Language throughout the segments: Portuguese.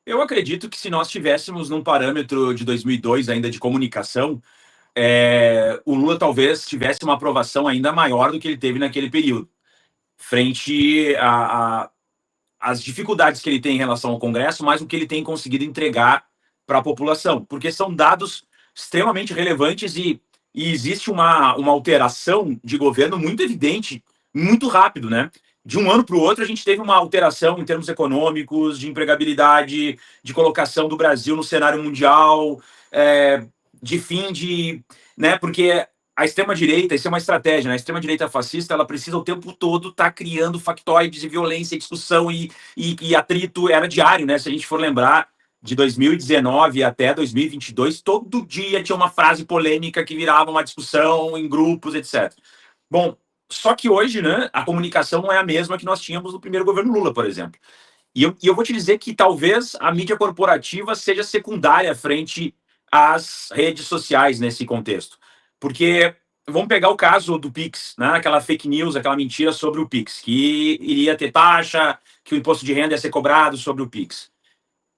Eu acredito que se nós tivéssemos num parâmetro de 2002 ainda de comunicação, o Lula talvez tivesse uma aprovação ainda maior do que ele teve naquele período, frente às dificuldades que ele tem em relação ao Congresso, mas o que ele tem conseguido entregar para a população, porque são dados extremamente relevantes e existe uma alteração de governo muito evidente, muito rápido, né? De um ano para o outro, a gente teve uma alteração em termos econômicos, de empregabilidade, de colocação do Brasil no cenário mundial, de fim de. Né, porque a extrema-direita, isso é uma estratégia, né? A extrema-direita fascista, ela precisa o tempo todo estar criando factóides e violência, e discussão e atrito, era diário, né? Se a gente for lembrar, de 2019 até 2022, todo dia tinha uma frase polêmica que virava uma discussão em grupos, etc. Bom, só que hoje, né, a comunicação não é a mesma que nós tínhamos no primeiro governo Lula, por exemplo. E eu vou te dizer que talvez a mídia corporativa seja secundária frente às redes sociais nesse contexto. Porque vamos pegar o caso do Pix, né? Aquela fake news, aquela mentira sobre o Pix, que iria ter taxa, que o imposto de renda ia ser cobrado sobre o Pix.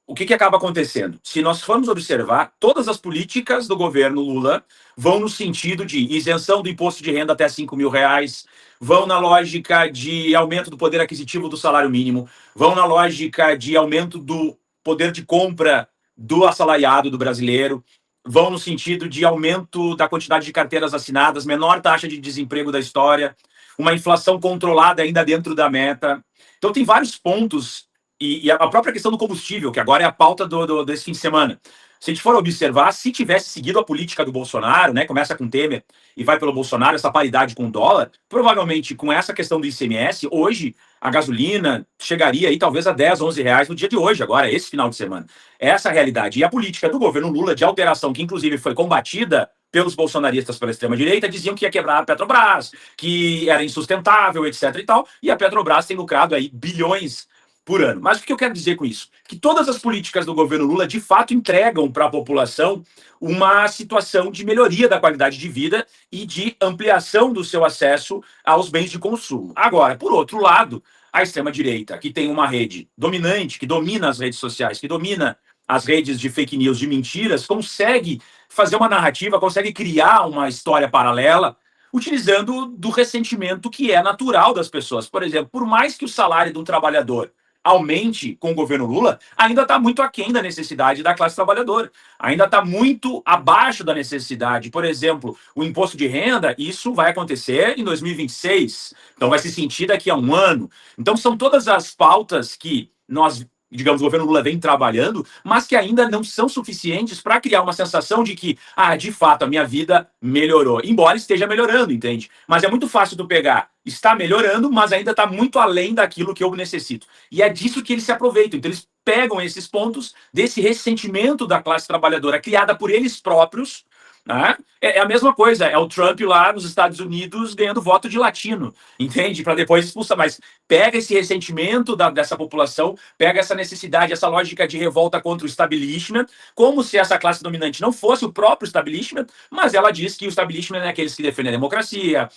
O que acaba acontecendo? Se nós formos observar, todas as políticas do governo Lula vão no sentido de isenção do imposto de renda até R$ 5.000, vão na lógica de aumento do poder aquisitivo do salário mínimo, vão na lógica de aumento do poder de compra do assalariado do brasileiro, vão no sentido de aumento da quantidade de carteiras assinadas, menor taxa de desemprego da história, uma inflação controlada ainda dentro da meta. Então, tem vários pontos e a própria questão do combustível, que agora é a pauta desse fim de semana. Se a gente for observar, se tivesse seguido a política do Bolsonaro, né, começa com Temer e vai pelo Bolsonaro, essa paridade com o dólar, provavelmente com essa questão do ICMS, hoje a gasolina chegaria aí talvez a 10, 11 reais no dia de hoje, agora, esse final de semana. Essa é a realidade. E a política do governo Lula de alteração, que inclusive foi combatida pelos bolsonaristas pela extrema-direita, diziam que ia quebrar a Petrobras, que era insustentável, etc. e tal, e a Petrobras tem lucrado aí bilhões por ano. Mas o que eu quero dizer com isso? Que todas as políticas do governo Lula, de fato, entregam para a população uma situação de melhoria da qualidade de vida e de ampliação do seu acesso aos bens de consumo. Agora, por outro lado, a extrema-direita, que tem uma rede dominante, que domina as redes sociais, que domina as redes de fake news, de mentiras, consegue fazer uma narrativa, consegue criar uma história paralela utilizando do ressentimento que é natural das pessoas. Por exemplo, por mais que o salário de um trabalhador aumente com o governo Lula, ainda está muito aquém da necessidade da classe trabalhadora. Ainda está muito abaixo da necessidade. Por exemplo, o imposto de renda, isso vai acontecer em 2026. Então vai se sentir daqui a um ano. Então são todas as pautas que nós, digamos, o governo Lula vem trabalhando, mas que ainda não são suficientes para criar uma sensação de que, de fato, a minha vida melhorou. Embora esteja melhorando, entende? Mas é muito fácil tu pegar, está melhorando, mas ainda está muito além daquilo que eu necessito. E é disso que eles se aproveitam. Então, eles pegam esses pontos desse ressentimento da classe trabalhadora criada por eles próprios. Né? É a mesma coisa, é o Trump lá nos Estados Unidos ganhando voto de latino, entende? Para depois expulsar. Mas pega esse ressentimento dessa população, pega essa necessidade, essa lógica de revolta contra o establishment, como se essa classe dominante não fosse o próprio establishment, mas ela diz que o establishment é aqueles que defendem a democracia,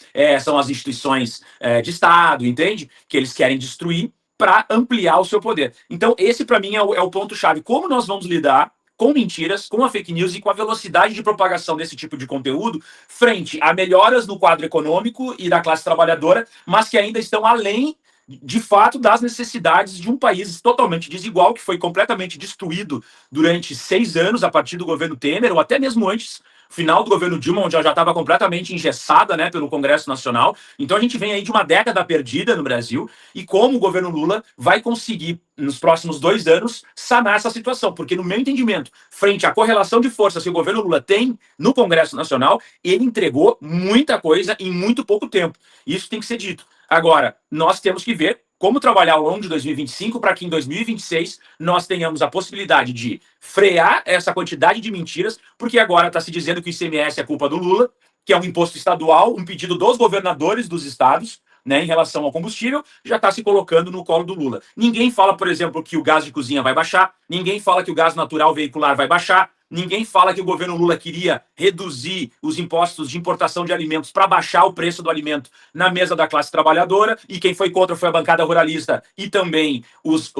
são as instituições de Estado, entende? Que eles querem destruir para ampliar o seu poder. Então, esse para mim é o ponto-chave. Como nós vamos lidar com mentiras, com a fake news e com a velocidade de propagação desse tipo de conteúdo frente a melhoras no quadro econômico e da classe trabalhadora, mas que ainda estão além, de fato, das necessidades de um país totalmente desigual, que foi completamente destruído durante 6 anos, a partir do governo Temer, ou até mesmo antes, final do governo Dilma, onde ela já estava completamente engessada, né, pelo Congresso Nacional. Então a gente vem aí de uma década perdida no Brasil, e como o governo Lula vai conseguir, nos próximos 2 anos, sanar essa situação. Porque, no meu entendimento, frente à correlação de forças que o governo Lula tem no Congresso Nacional, ele entregou muita coisa em muito pouco tempo. Isso tem que ser dito. Agora, nós temos que ver como trabalhar ao longo de 2025 para que em 2026 nós tenhamos a possibilidade de frear essa quantidade de mentiras, porque agora está se dizendo que o ICMS é culpa do Lula, que é um imposto estadual, um pedido dos governadores dos estados, né, em relação ao combustível, já está se colocando no colo do Lula. Ninguém fala, por exemplo, que o gás de cozinha vai baixar, ninguém fala que o gás natural veicular vai baixar, Ninguém fala que o governo Lula queria reduzir os impostos de importação de alimentos para baixar o preço do alimento na mesa da classe trabalhadora, e quem foi contra foi a bancada ruralista e também os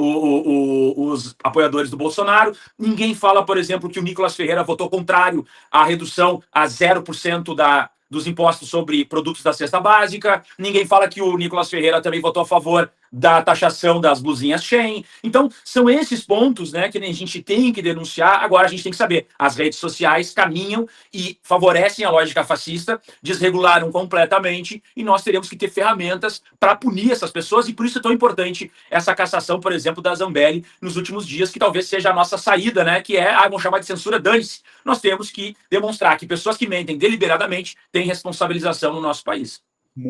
apoiadores do Bolsonaro. Ninguém fala, por exemplo, que o Nicolas Ferreira votou contrário à redução a 0% dos impostos sobre produtos da cesta básica. Ninguém fala que o Nicolas Ferreira também votou a favor da taxação das blusinhas Shein. Então, são esses pontos, né, que a gente tem que denunciar. Agora, a gente tem que saber, as redes sociais caminham e favorecem a lógica fascista, desregularam completamente, e nós teremos que ter ferramentas para punir essas pessoas, e por isso é tão importante essa cassação, por exemplo, da Zambelli nos últimos dias, que talvez seja a nossa saída, né, que é, vamos chamar de censura, dane-se. Nós temos que demonstrar que pessoas que mentem deliberadamente têm responsabilização no nosso país.